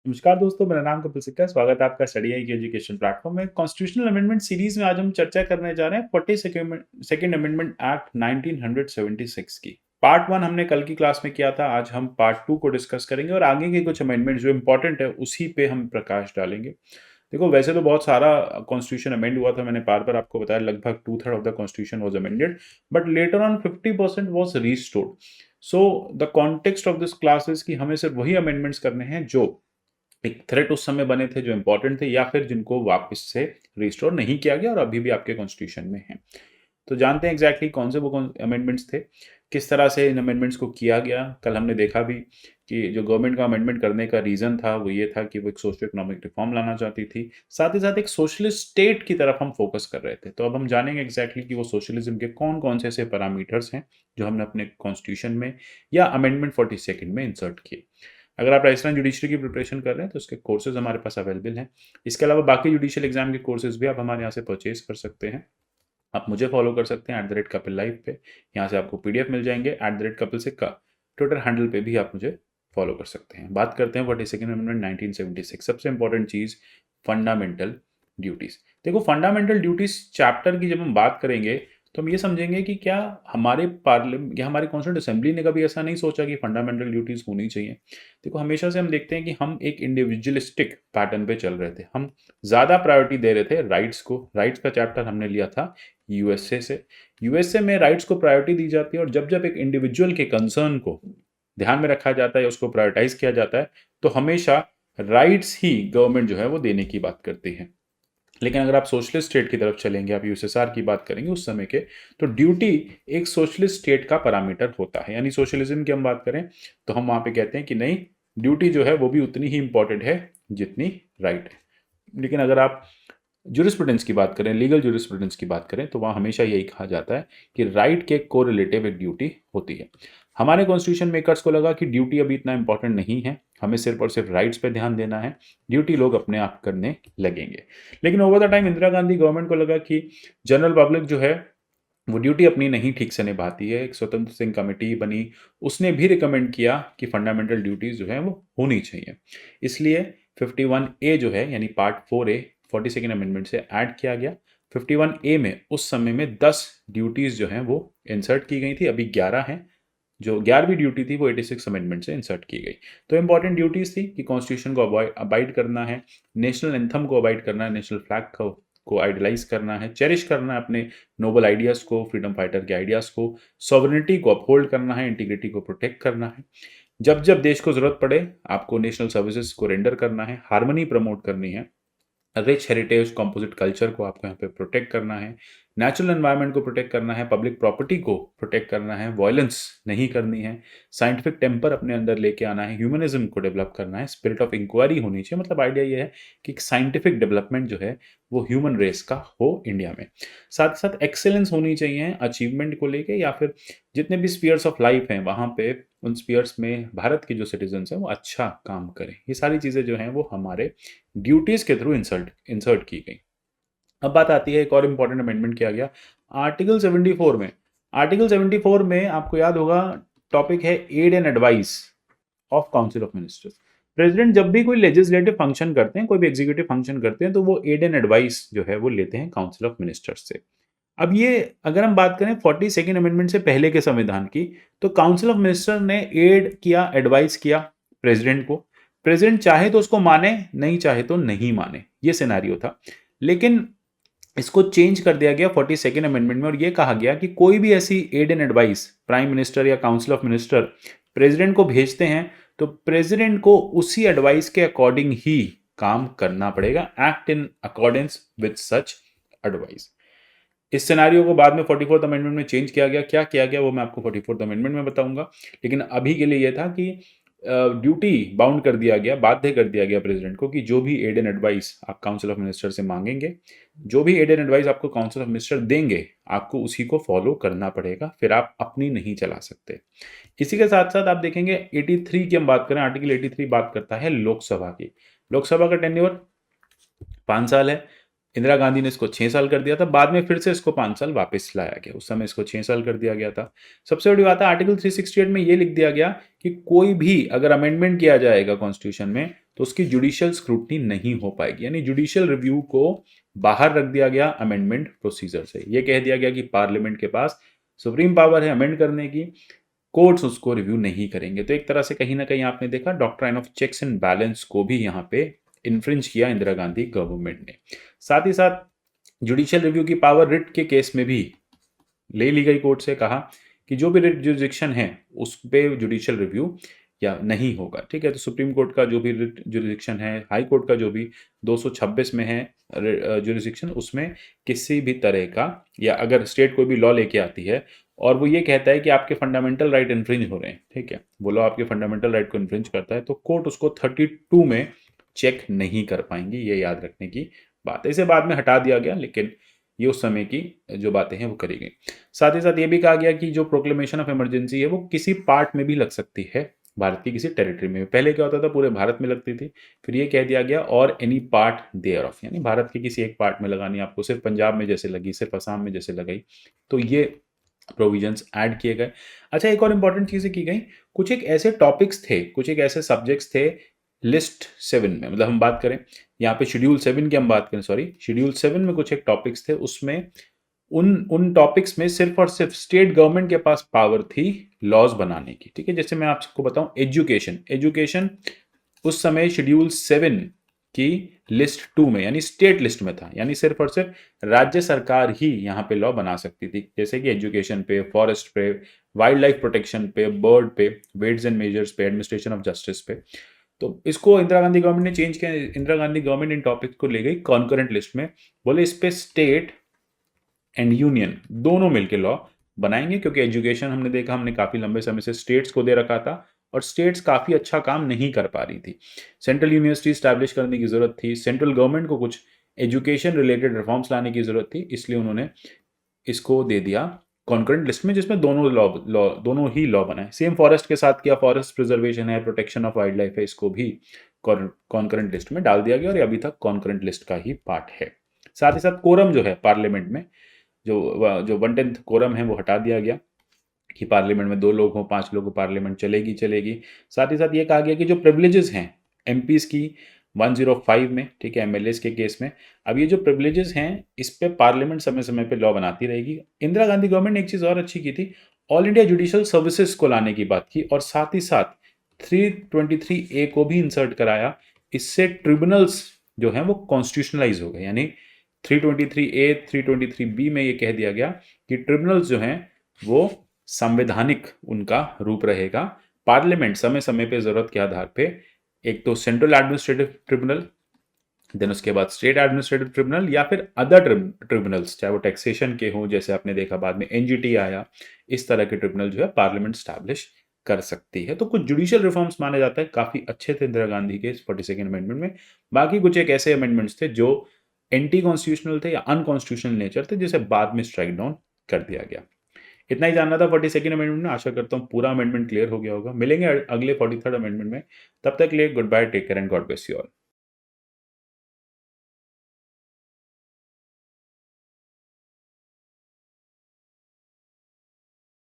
नमस्कार दोस्तों, मेरा नाम कपिल सिक्का है। स्वागत है आपका स्टडी आई की एजुकेशन प्लेटफॉर्म में। कॉन्स्टिट्यूशनल अमेंडमेंट सीरीज में आज हम चर्चा करने जा रहे हैं 42nd अमेंडमेंट एक्ट 1976 की। पार्ट 1 हमने कल की क्लास में किया था। आज हम पार्ट 2 को डिस्कस करेंगे और आगे के कुछ अमेंडमेंट जो इंपॉर्टेंट है उसी पे हम प्रकाश डालेंगे। देखो, वैसे तो बहुत सारा कॉन्स्टिट्यूशन अमेंड हुआ था, मैंने बार बार आपको बताया, लगभग 2/3 of the constitution was amended, but later on 50% was restored. So the context of this class is कि हमें सिर्फ वही अमेंडमेंट्स करने हैं जो एक थ्रेट उस समय बने थे, जो इंपॉर्टेंट थे, या फिर जिनको वापस से रिस्टोर नहीं किया गया और अभी भी आपके कॉन्स्टिट्यूशन में है। तो जानते हैं एग्जैक्टली कौन से वो अमेंडमेंट्स थे, किस तरह से इन अमेंडमेंट्स को किया गया। कल हमने देखा भी कि जो गवर्नमेंट का अमेंडमेंट करने का रीज़न था वो ये था कि वो एक सोशल इकोनॉमिक रिफॉर्म लाना चाहती थी, साथ ही साथ एक सोशलिस्ट स्टेट की तरफ हम फोकस कर रहे थे। तो अब हम जानेंगे एग्जैक्टली कि वो सोशलिज्म के कौन कौन से ऐसे पैरामीटर्स हैं जो हमने अपने कॉन्स्टिट्यूशन में या अमेंडमेंट 42 में इंसर्ट किए। अगर आप राजस्थान जुडिशरी की प्रिपरेशन कर रहे हैं तो उसके कोर्सेज हमारे पास अवेलेबल हैं। इसके अलावा बाकी जुडिशियल एग्जाम के कोर्सेज भी आप हमारे यहाँ से परचेज कर सकते हैं। आप मुझे फॉलो कर सकते हैं @कपिल लाइव पे। यहाँ से आपको पीडीएफ मिल जाएंगे। @कपिल सिक्का ट्विटर हैंडल पे भी आप मुझे फॉलो कर सकते हैं। बात करते हैं 42nd अमेंडमेंट 1976। सबसे इंपॉर्टेंट चीज़, फंडामेंटल ड्यूटीज़। देखो, फंडामेंटल ड्यूटीज़ चैप्टर की जब हम बात करेंगे तो हम ये समझेंगे कि क्या हमारे पार्लियामेंट या हमारी कॉन्स्टिट्यूंट असेंबली ने कभी ऐसा नहीं सोचा कि फंडामेंटल ड्यूटीज़ होनी चाहिए। देखो, हमेशा से हम देखते हैं कि हम एक इंडिविजुअलिस्टिक पैटर्न पे चल रहे थे। हम ज़्यादा प्रायोरिटी दे रहे थे राइट्स को। राइट्स का चैप्टर हमने लिया था यूएसए से। यूएसए में राइट्स को प्रायोरिटी दी जाती है और जब जब एक इंडिविजुअल के कंसर्न को ध्यान में रखा जाता है या उसको प्रायोरिटाइज किया जाता है तो हमेशा राइट्स ही गवर्नमेंट जो है वो देने की बात करती है। लेकिन अगर आप सोशलिस्ट स्टेट की तरफ चलेंगे, आप यूएसएसआर की बात करेंगे उस समय के, तो ड्यूटी एक सोशलिस्ट स्टेट का पैरामीटर होता है। यानी सोशलिज्म की हम बात करें तो हम वहां पे कहते हैं कि नहीं, ड्यूटी जो है वो भी उतनी ही इंपॉर्टेंट है जितनी राइट है। लेकिन अगर आप जूरिस्प्रूडेंस की बात करें, लीगल जूरिस्प्रूडेंस की बात करें, तो वहाँ हमेशा यही कहा जाता है कि राइट के कोरिलेटिव एक ड्यूटी होती है। हमारे कॉन्स्टिट्यूशन मेकर्स को लगा कि ड्यूटी अभी इतना इंपॉर्टेंट नहीं है, हमें सिर्फ और सिर्फ राइट्स पे ध्यान देना है, ड्यूटी लोग अपने आप करने लगेंगे। लेकिन over the time Indira Gandhi government को लगा कि जनरल पब्लिक जो है वो ड्यूटी अपनी नहीं ठीक से निभाती है। एक स्वतंत्र सिंह कमेटी बनी, उसने भी रिकमेंड किया कि फंडामेंटल ड्यूटीज जो है वो होनी चाहिए। इसलिए 51A जो है यानी पार्ट 4A 42nd अमेंडमेंट से ऐड किया गया। 51A में उस समय में 10 ड्यूटीज जो हैं वो इंसर्ट की गई थी, अभी 11 हैं। जो 11वीं ड्यूटी थी वो 86 अमेंडमेंट से इंसर्ट की गई। तो इंपॉर्टेंट ड्यूटीज थी कि कॉन्स्टिट्यूशन को अबाइड करना है, नेशनल एंथम को अबाइड करना है, नेशनल फ्लैग को आइडलाइज करना है, चेरिश करना है अपने नोबल आइडियाज को, फ्रीडम फाइटर के आइडियाज को, सॉवरेनिटी को अपहोल्ड करना है, इंटीग्रिटी को प्रोटेक्ट करना है। जब जब देश को जरूरत पड़े आपको नेशनल सर्विसेज को रेंडर करना है, हार्मनी प्रमोट करनी है, रिच हेरिटेज कंपोजिट कल्चर को आपको यहाँ पे प्रोटेक्ट करना है, नेचुरल एनवायरनमेंट को प्रोटेक्ट करना है, पब्लिक प्रॉपर्टी को प्रोटेक्ट करना है, वायलेंस नहीं करनी है, साइंटिफिक टेम्पर अपने अंदर लेके आना है, ह्यूमनिज्म को डेवलप करना है, स्पिरिट ऑफ इंक्वायरी होनी चाहिए। मतलब आइडिया ये है कि एक साइंटिफिक डेवलपमेंट जो है वो ह्यूमन रेस का हो इंडिया में। साथ ही साथ एक्सेलेंस होनी चाहिए अचीवमेंट को लेके, या फिर जितने भी स्पीयर्स ऑफ लाइफ हैं वहाँ पे उन स्पीयर्स में भारत के जो सिटीजन्स हैं वो अच्छा काम करें। ये सारी चीज़ें जो हैं वो हमारे ड्यूटीज के थ्रू इंसर्ट की गई। अब बात आती है, एक और इंपॉर्टेंट अमेंडमेंट किया गया आर्टिकल 74 में। आर्टिकल 74 में आपको याद होगा टॉपिक है aid and advice of council of ministers. President जब भी कोई लेजिस्लेटिव फंक्शन करते हैं, कोई भी एग्जीक्यूटिव फंक्शन करते हैं, तो वो एड एंड एडवाइस जो है वो लेते हैं काउंसिल ऑफ मिनिस्टर्स से। अब ये अगर हम बात करें 42nd अमेंडमेंट से पहले के संविधान की, तो काउंसिल ऑफ मिनिस्टर ने एड किया, एडवाइस किया प्रेसिडेंट को। प्रेसिडेंट चाहे तो उसको माने, नहीं चाहे तो नहीं माने, ये सिनेरियो था। लेकिन इसको चेंज कर दिया गया 42nd अमेंडमेंट में और ये कहा गया कि कोई भी ऐसी aid and advice prime minister या काउंसिल ऑफ मिनिस्टर प्रेसिडेंट को भेजते हैं तो प्रेसिडेंट को उसी एडवाइस के अकॉर्डिंग ही काम करना पड़ेगा, act in accordance with such advice. इस सिनेरियो को बाद में 44th अमेंडमेंट में चेंज किया गया। क्या किया गया वो मैं आपको 44th अमेंडमेंट में बताऊंगा, लेकिन अभी के लिए यह था कि ड्यूटी बाउंड कर दिया गया, बाध्य कर दिया गया प्रेसिडेंट को कि जो भी एड एंड एडवाइस आप काउंसिल ऑफ मिनिस्टर से मांगेंगे, जो भी एड एंड एडवाइस आपको काउंसिल ऑफ मिनिस्टर देंगे, आपको उसी को फॉलो करना पड़ेगा, फिर आप अपनी नहीं चला सकते। इसी के साथ साथ आप देखेंगे 83 की हम बात करें, आर्टिकल 83 बात करता है लोकसभा की। लोकसभा का टेन्योर 5 साल है। इंदिरा गांधी ने इसको 6 साल कर दिया था, बाद में फिर से इसको 5 साल वापस लाया गया, उस समय इसको 6 साल कर दिया गया था। सबसे बड़ी बात है आर्टिकल 368 में ये लिख दिया गया कि कोई भी अगर अमेंडमेंट किया जाएगा कॉन्स्टिट्यूशन में तो उसकी जुडिशियल स्क्रूटनी नहीं हो पाएगी, यानी जुडिशियल रिव्यू को बाहर रख दिया गया अमेंडमेंट प्रोसीजर से। ये कह दिया गया कि पार्लियामेंट के पास सुप्रीम पावर है अमेंड करने की, कोर्ट्स उसको रिव्यू नहीं करेंगे। तो एक तरह से कहीं ना कहीं आपने देखा doctrine of checks and balance को भी यहाँ पे इन्फ्रिंज किया इंदिरा गांधी गवर्नमेंट ने। साथ ही साथ जुडिशियल रिव्यू की पावर रिट के केस में भी ले ली गई कोर्ट से, कहा कि जो भी रिट जुरिडिक्शन है उस पर जुडिशियल रिव्यू या नहीं होगा। ठीक है, तो सुप्रीम कोर्ट का जो भी रिट जुरिडिक्शन है, हाई कोर्ट का जो भी 226 में है जुरिडिक्शन, उसमें किसी भी तरह का, या अगर स्टेट कोई भी लॉ लेके आती है और वो ये कहता है कि आपके फंडामेंटल राइट इन्फ्रिंज हो रहे हैं, ठीक है, वो लॉ आपके फंडामेंटल राइट को इन्फ्रिंज करता है, तो कोर्ट उसको 32 में चेक नहीं कर पाएंगी। ये याद रखने की बात है। इसे बाद में हटा दिया गया, लेकिन ये उस समय की जो बातें हैं वो करी गई। साथ ही साथ ये भी कहा गया कि जो प्रोक्लेमेशन ऑफ इमरजेंसी है वो किसी पार्ट में भी लग सकती है भारत की किसी टेरिटरी में। पहले क्या होता था, पूरे भारत में लगती थी, फिर ये कह दिया गया और एनी पार्ट देयर ऑफ, यानी भारत के किसी एक पार्ट में लगानी आपको, सिर्फ पंजाब में जैसे लगी, सिर्फ असम में जैसे लगाई, तो ये प्रोविजंस ऐड किए गए। अच्छा, एक और इंपॉर्टेंट चीजें की गई, कुछ एक ऐसे टॉपिक्स थे, कुछ एक ऐसे सब्जेक्ट्स थे लिस्ट 7 में, मतलब हम बात करें यहाँ पे शेड्यूल 7 की, हम बात करें सॉरी शेड्यूल 7 में कुछ एक टॉपिक्स थे, उसमें उन टॉपिक्स में सिर्फ और सिर्फ स्टेट गवर्नमेंट के पास पावर थी लॉज बनाने की। ठीक है, जैसे मैं आपको बताऊं एजुकेशन उस समय शेड्यूल 7 की लिस्ट 2 में, यानी स्टेट लिस्ट में था, यानी सिर्फ और सिर्फ राज्य सरकार ही यहाँ पे लॉ बना सकती थी, जैसे कि एजुकेशन पे, फॉरेस्ट पे, वाइल्ड लाइफ प्रोटेक्शन पे, बर्ड पे, वेट्स एंड मेजर्स पे, एडमिनिस्ट्रेशन ऑफ जस्टिस पे। तो इसको इंदिरा गांधी गवर्नमेंट ने चेंज किया। Indira Gandhi government in topic को ले गई कॉन्करेंट लिस्ट में, बोले इस पे स्टेट एंड यूनियन दोनों मिलकर लॉ बनाएंगे, क्योंकि एजुकेशन हमने देखा, हमने काफी लंबे समय से स्टेट्स को दे रखा था और स्टेट्स काफी अच्छा काम नहीं कर पा रही थी। सेंट्रल यूनिवर्सिटी स्टैब्लिश करने की जरूरत थी, सेंट्रल गवर्नमेंट को कुछ एजुकेशन रिलेटेड रिफॉर्म्स लाने की जरूरत थी, इसलिए उन्होंने इसको दे दिया कॉन्करेंट लिस्ट में, जिसमें दोनों ही लॉ बनाए। सेम फॉरेस्ट के साथ किया, फॉरेस्ट प्रिजर्वेशन है, प्रोटेक्शन ऑफ वाइल्ड लाइफ है, इसको भी कॉन्करेंट लिस्ट में डाल दिया गया और ये अभी तक कॉन्करेंट लिस्ट का ही पार्ट है। साथ ही साथ कोरम जो है पार्लियामेंट में, जो 1/10 कोरम है वो हटा दिया गया कि पार्लियामेंट में 2 लोग हों, 5 लोग पार्लियामेंट चलेगी। साथ ही साथ ये कहा गया कि जो प्रिविलेजेस हैं एमपीज की 105 में, ठीक है, एमएलएस के केस में, अब ये जो प्रिविलेजेस हैं इस पे पार्लियामेंट समय समय पे लॉ बनाती रहेगी। इंदिरा गांधी गवर्नमेंट ने एक चीज और अच्छी की थी, ऑल इंडिया जुडिशियल सर्विसेज को लाने की बात की और साथ ही साथ 323A को भी इंसर्ट कराया। इससे ट्रिब्यूनल्स जो हैं वो कॉन्स्टिट्यूशनलाइज हो गए, यानी 323A 323B में ये कह दिया गया कि ट्रिब्यूनल्स जो हैं वो संवैधानिक उनका रूप रहेगा। पार्लियामेंट समय समय पे जरूरत के आधार पे एक तो सेंट्रल एडमिनिस्ट्रेटिव ट्रिब्यूनल, देन उसके बाद स्टेट एडमिनिस्ट्रेटिव ट्रिब्यूनल या फिर अदर ट्रिब्यूनल्स, चाहे वो टैक्सेशन के हों, जैसे आपने देखा बाद में एनजीटी आया, इस तरह के ट्रिब्यूनल जो है पार्लियामेंट स्टैब्लिश कर सकती है। तो कुछ जुडिशियल रिफॉर्म्स माने जाते हैं काफी अच्छे थे इंदिरा गांधी के 42nd अमेंडमेंट में। बाकी कुछ एक ऐसे अमेंडमेंट्स थे जो एंटी कॉन्स्टिट्यूशनल थे या अनकॉन्स्टिट्यूशनल नेचर थे, जिसे बाद में स्ट्राइक डाउन कर दिया गया। इतना ही जानना था 42nd अमेंडमेंट में। आशा करता हूँ पूरा अमेंडमेंट क्लियर हो गया होगा। मिलेंगे अगले 43rd अमेंडमेंट में, तब तक के लिए good bye, take care and God bless you all.